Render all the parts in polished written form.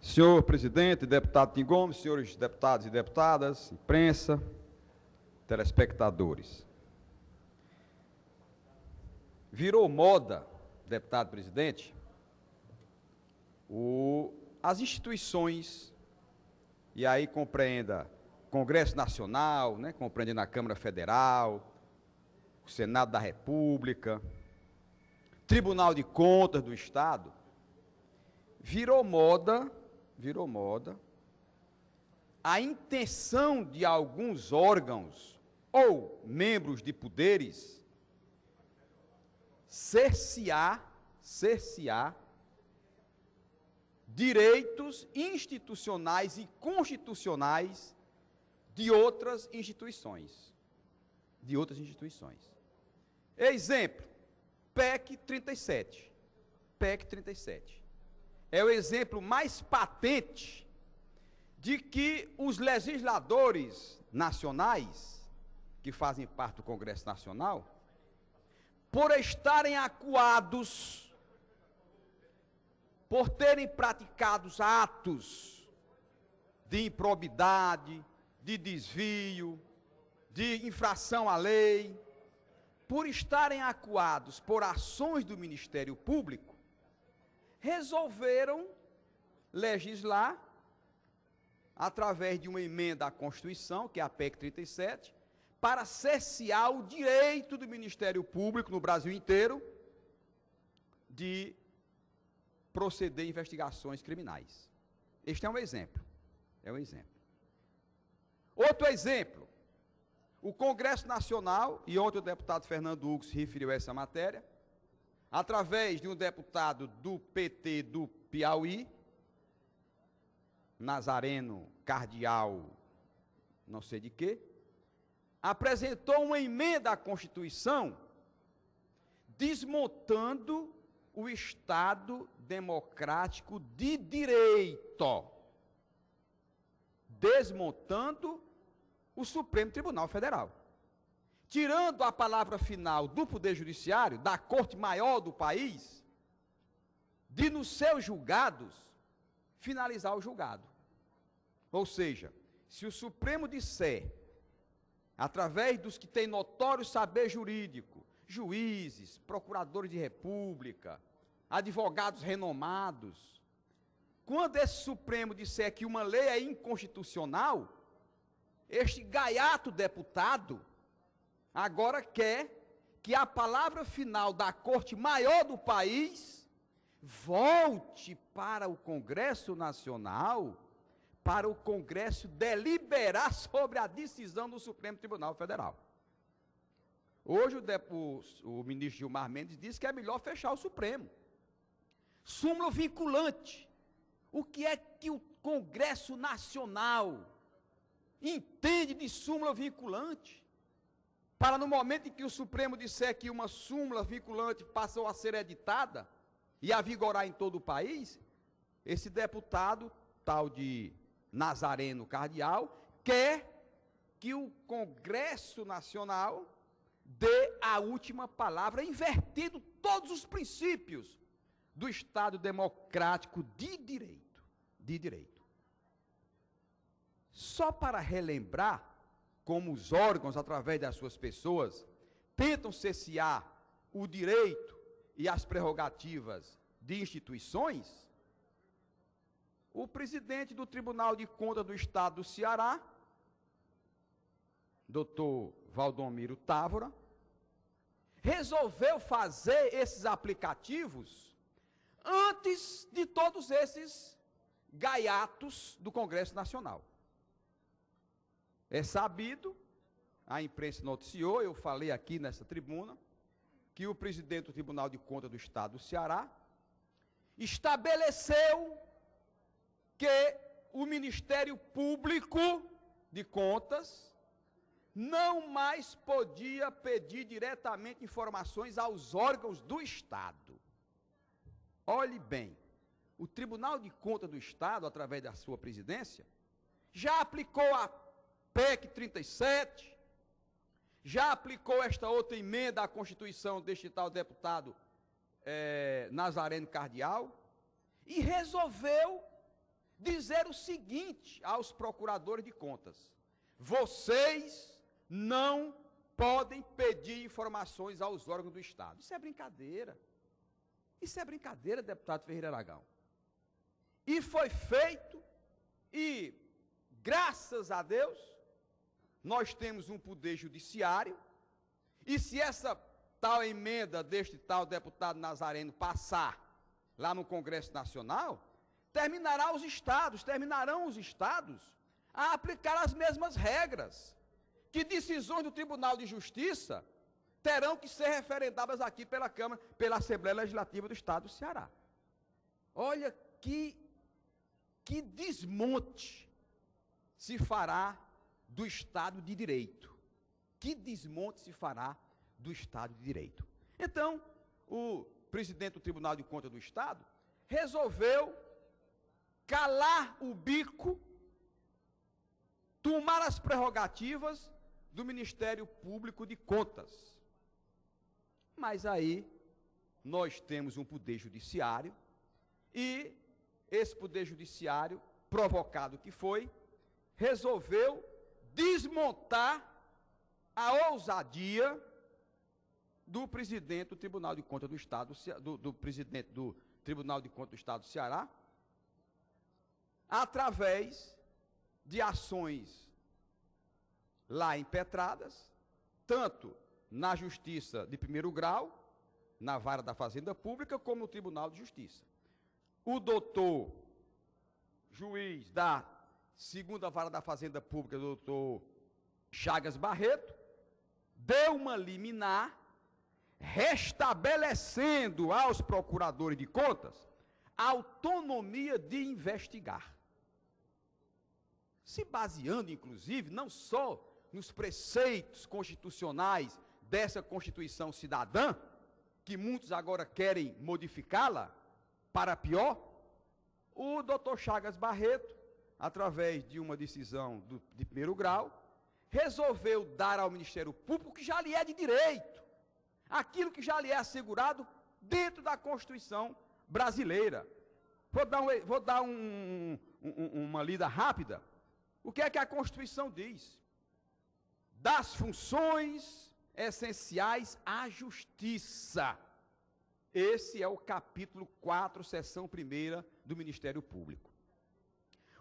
Senhor presidente, deputado Tim Gomes, senhores deputados e deputadas, imprensa, telespectadores. Virou moda, deputado presidente, as instituições, e aí compreenda Congresso Nacional, compreendendo a Câmara Federal, o Senado da República, Tribunal de Contas do Estado, virou moda a intenção de alguns órgãos ou membros de poderes cercear direitos institucionais e constitucionais de outras instituições. Exemplo, PEC 37. PEC 37. É o exemplo mais patente de que os legisladores nacionais, que fazem parte do Congresso Nacional, por estarem acuados, por terem praticado atos de improbidade, de desvio, de infração à lei, por estarem acuados por ações do Ministério Público, resolveram legislar, através de uma emenda à Constituição, que é a PEC 37, para cercear o direito do Ministério Público no Brasil inteiro de proceder a investigações criminais. Este é um exemplo. Outro exemplo, o Congresso Nacional, e ontem o deputado Fernando Hugo se referiu a essa matéria, através de um deputado do PT do Piauí, Nazareno Cardial, não sei de quê, apresentou uma emenda à Constituição desmontando o Estado democrático de direito, desmontando o Supremo Tribunal Federal, tirando a palavra final do Poder Judiciário, da Corte Maior do país, de nos seus julgados, finalizar o julgado. Ou seja, se o Supremo disser, através dos que têm notório saber jurídico, juízes, procuradores de república, advogados renomados, quando esse Supremo disser que uma lei é inconstitucional, este gaiato deputado agora quer que a palavra final da Corte Maior do país volte para o Congresso Nacional, para o Congresso deliberar sobre a decisão do Supremo Tribunal Federal. Hoje o ministro Gilmar Mendes disse que é melhor fechar o Supremo. Súmula vinculante. O que é que o Congresso Nacional entende de súmula vinculante? Para no momento em que o Supremo disser que uma súmula vinculante passou a ser editada e a vigorar em todo o país, esse deputado, tal de Nazareno Cardial, quer que o Congresso Nacional dê a última palavra, invertendo todos os princípios do Estado democrático de direito. Só para relembrar como os órgãos, através das suas pessoas, tentam cercear o direito e as prerrogativas de instituições, o presidente do Tribunal de Contas do Estado do Ceará, doutor Valdomiro Távora, resolveu fazer esses aplicativos antes de todos esses gaiatos do Congresso Nacional. É sabido, a imprensa noticiou, eu falei aqui nessa tribuna, que o presidente do Tribunal de Contas do Estado do Ceará estabeleceu que o Ministério Público de Contas não mais podia pedir diretamente informações aos órgãos do Estado. Olhe bem, o Tribunal de Contas do Estado, através da sua presidência, já aplicou a PEC 37, já aplicou esta outra emenda à Constituição deste tal deputado Nazareno Cardial, e resolveu dizer o seguinte aos procuradores de contas: vocês não podem pedir informações aos órgãos do Estado. Isso é brincadeira. Isso é brincadeira, deputado Ferreira Aragão. E foi feito, e graças a Deus, nós temos um poder judiciário, e se essa tal emenda deste tal deputado Nazareno passar lá no Congresso Nacional, terminarão os estados a aplicar as mesmas regras, que decisões do Tribunal de Justiça terão que ser referendadas aqui pela Câmara, pela Assembleia Legislativa do Estado do Ceará. Olha que desmonte se fará do Estado de Direito. Que desmonte se fará do Estado de Direito. Então, o presidente do Tribunal de Contas do Estado resolveu calar o bico, tomar as prerrogativas do Ministério Público de Contas. Mas aí nós temos um poder judiciário, e esse poder judiciário, provocado que foi, resolveu desmontar a ousadia do presidente do Tribunal de Contas do Estado, do presidente do Tribunal de Contas do Estado do Ceará, através de ações lá impetradas, tanto na Justiça de primeiro grau, na Vara da Fazenda Pública, como no Tribunal de Justiça. O doutor juiz da segunda Vara da Fazenda Pública, doutor Chagas Barreto, deu uma liminar restabelecendo aos procuradores de contas a autonomia de investigar, se baseando, inclusive, não só nos preceitos constitucionais dessa Constituição Cidadã, que muitos agora querem modificá-la para pior. O doutor Chagas Barreto, através de uma decisão de primeiro grau, resolveu dar ao Ministério Público que já lhe é de direito, aquilo que já lhe é assegurado dentro da Constituição brasileira. Vou dar uma lida rápida. O que é que a Constituição diz? Das funções essenciais à justiça. Esse é o capítulo 4, seção 1ª do Ministério Público.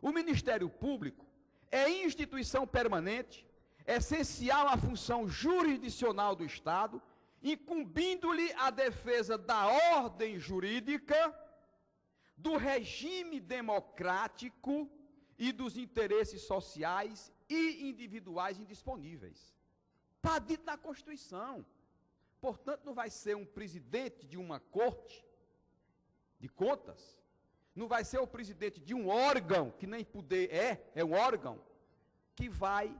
O Ministério Público é instituição permanente, essencial à função jurisdicional do Estado, incumbindo-lhe a defesa da ordem jurídica, do regime democrático e dos interesses sociais e individuais indisponíveis. Está dito na Constituição. Portanto, não vai ser um presidente de uma corte de contas, não vai ser o presidente de um órgão, que nem poder é um órgão, que vai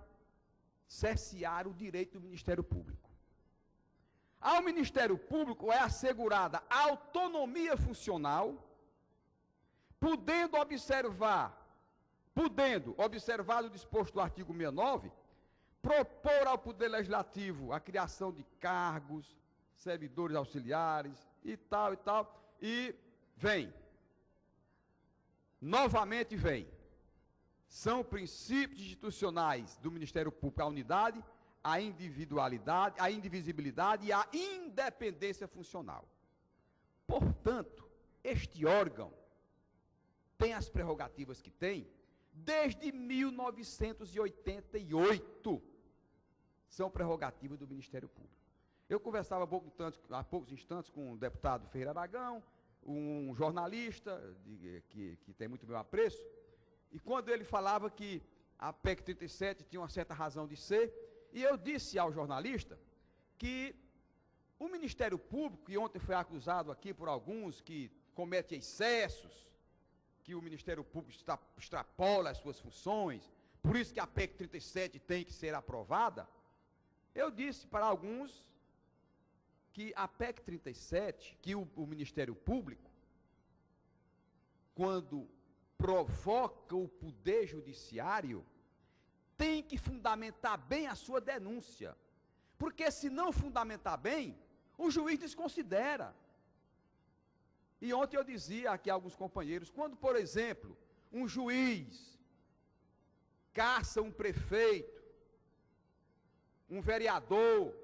cercear o direito do Ministério Público. Ao Ministério Público é assegurada a autonomia funcional, podendo, observado o disposto do artigo 69, propor ao Poder Legislativo a criação de cargos, servidores auxiliares e tal, e vem. Novamente vem. São princípios institucionais do Ministério Público a unidade, a individualidade, a indivisibilidade e a independência funcional. Portanto, este órgão tem as prerrogativas que tem desde 1988. São prerrogativas do Ministério Público. Eu conversava há poucos instantes com o deputado Ferreira Aragão, um jornalista que tem muito meu apreço, e quando ele falava que a PEC 37 tinha uma certa razão de ser, e eu disse ao jornalista que o Ministério Público, que ontem foi acusado aqui por alguns que comete excessos, que o Ministério Público extrapola as suas funções, por isso que a PEC 37 tem que ser aprovada, eu disse para alguns que a PEC 37, que o Ministério Público, quando provoca o Poder Judiciário, tem que fundamentar bem a sua denúncia, porque se não fundamentar bem, o juiz desconsidera. E ontem eu dizia aqui a alguns companheiros, quando, por exemplo, um juiz caça um prefeito, um vereador,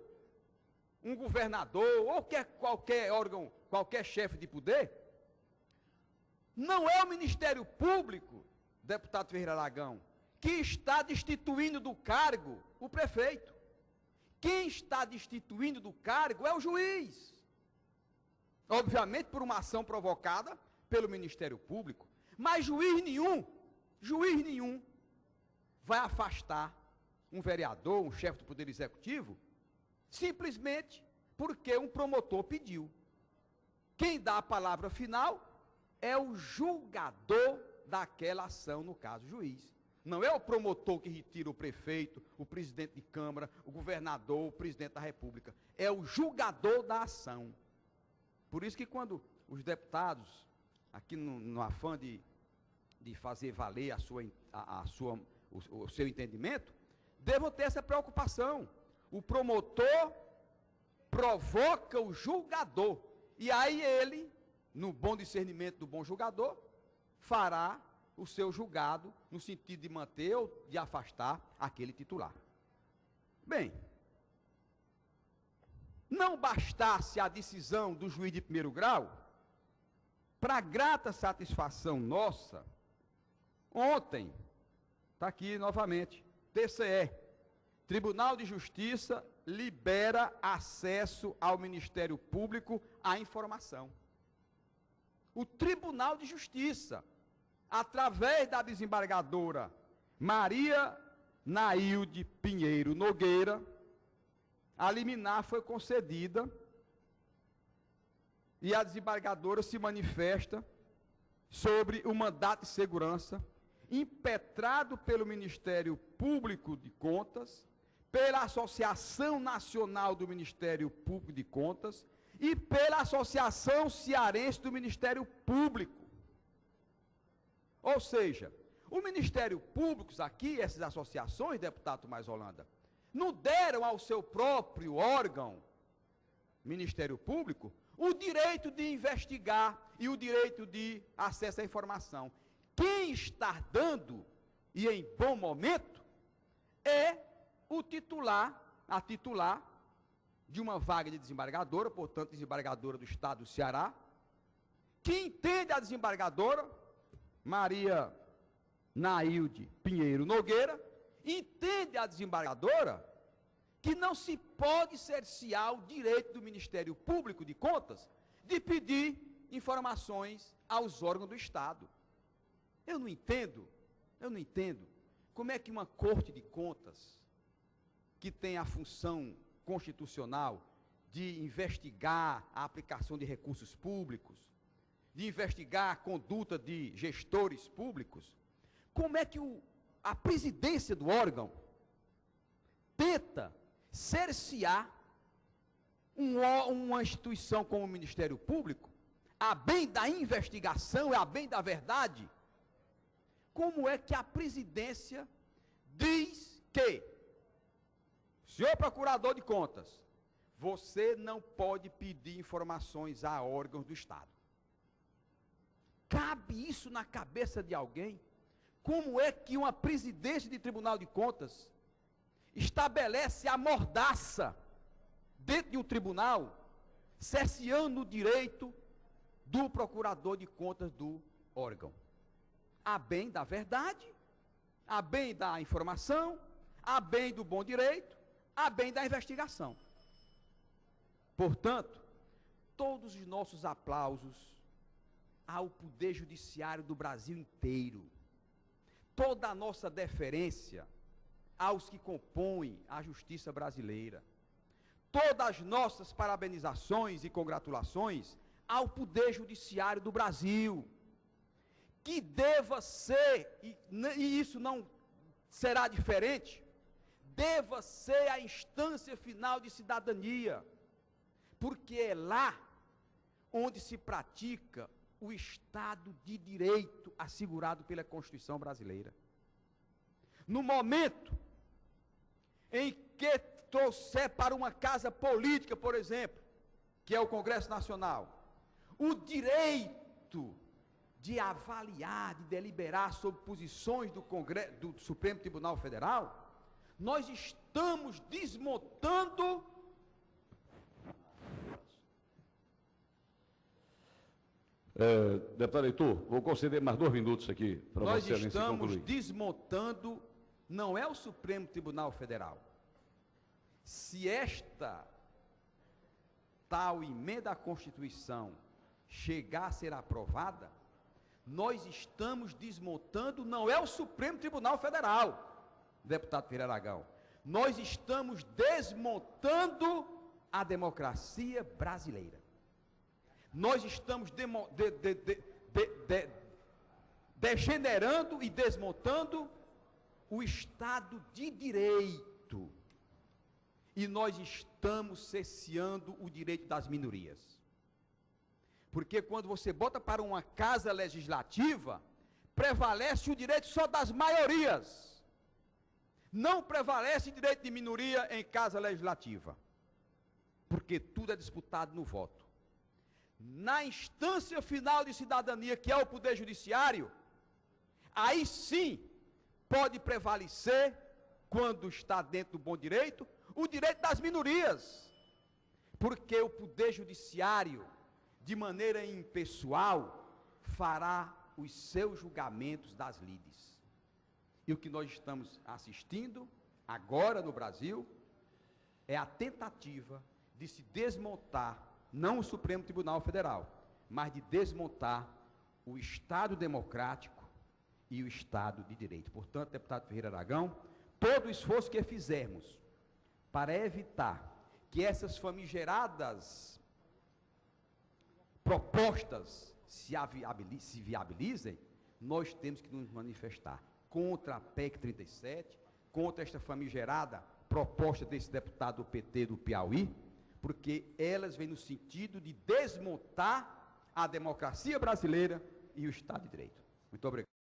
um governador, ou qualquer órgão, qualquer chefe de poder, não é o Ministério Público, deputado Ferreira Aragão, que está destituindo do cargo o prefeito. Quem está destituindo do cargo é o juiz. Obviamente por uma ação provocada pelo Ministério Público. Mas juiz nenhum vai afastar um vereador, um chefe do Poder Executivo, simplesmente porque um promotor pediu. Quem dá a palavra final é o julgador daquela ação, no caso, o juiz. Não é o promotor que retira o prefeito, o presidente de Câmara, o governador, o presidente da República. É o julgador da ação. Por isso que quando os deputados, aqui no afã de fazer valer o seu entendimento, devam ter essa preocupação. O promotor provoca o julgador. E aí ele, no bom discernimento do bom julgador, fará o seu julgado no sentido de manter ou de afastar aquele titular. Bem, não bastasse a decisão do juiz de primeiro grau, para grata satisfação nossa, ontem, está aqui novamente, TCE, Tribunal de Justiça libera acesso ao Ministério Público à informação. O Tribunal de Justiça, através da desembargadora Maria Nailde Pinheiro Nogueira, a liminar foi concedida e a desembargadora se manifesta sobre o mandato de segurança impetrado pelo Ministério Público de Contas, pela Associação Nacional do Ministério Público de Contas e pela Associação Cearense do Ministério Público. Ou seja, o Ministério Público aqui, essas associações, deputado Tomás Holanda, não deram ao seu próprio órgão, Ministério Público, o direito de investigar e o direito de acesso à informação. Quem está dando, e em bom momento, é o titular, a titular de uma vaga de desembargadora, portanto, desembargadora do Estado do Ceará, que entende a desembargadora, Maria Nailde Pinheiro Nogueira, entende a desembargadora que não se pode cercear o direito do Ministério Público de Contas de pedir informações aos órgãos do Estado. Eu não entendo como é que uma Corte de Contas, que tem a função constitucional de investigar a aplicação de recursos públicos, de investigar a conduta de gestores públicos, como é que a presidência do órgão tenta cercear uma instituição como o Ministério Público, a bem da investigação, a bem da verdade? Como é que a presidência diz que, senhor procurador de contas, você não pode pedir informações a órgãos do Estado? Cabe isso na cabeça de alguém? Como é que uma presidência de Tribunal de Contas estabelece a mordaça dentro de um tribunal, cerceando o direito do procurador de contas do órgão? A bem da verdade, a bem da informação, a bem do bom direito, a bem da investigação. Portanto, todos os nossos aplausos ao Poder Judiciário do Brasil inteiro, toda a nossa deferência aos que compõem a justiça brasileira, todas as nossas parabenizações e congratulações ao Poder Judiciário do Brasil, que deva ser, e isso não será diferente, deva ser a instância final de cidadania, porque é lá onde se pratica o Estado de Direito assegurado pela Constituição brasileira. No momento em que trouxer para uma casa política, por exemplo, que é o Congresso Nacional, o direito de avaliar, de deliberar sobre posições do Supremo Tribunal Federal, nós estamos desmontando deputado Heitor, vou conceder mais 2 minutos aqui para Nós Vossa Excelência concluir. estamos desmontando, não é o Supremo Tribunal Federal. Se esta tal emenda à Constituição chegar a ser aprovada, nós estamos desmontando, não é o Supremo Tribunal Federal, deputado Ferreira Aragão, nós estamos desmontando a democracia brasileira. Nós estamos degenerando e desmontando o Estado de Direito. E nós estamos cesseando o direito das minorias. Porque quando você bota para uma casa legislativa, prevalece o direito só das maiorias. Não prevalece o direito de minoria em casa legislativa. Porque tudo é disputado no voto. Na instância final de cidadania, que é o Poder Judiciário, aí sim pode prevalecer, quando está dentro do bom direito, o direito das minorias. Porque o Poder Judiciário, de maneira impessoal, fará os seus julgamentos das lides. E o que nós estamos assistindo agora no Brasil é a tentativa de se desmontar não o Supremo Tribunal Federal, mas de desmontar o Estado democrático e o Estado de Direito. Portanto, deputado Ferreira Aragão, todo o esforço que fizermos para evitar que essas famigeradas propostas se viabilizem, nós temos que nos manifestar contra a PEC 37, contra esta famigerada proposta desse deputado do PT do Piauí, porque elas vêm no sentido de desmontar a democracia brasileira e o Estado de Direito. Muito obrigado.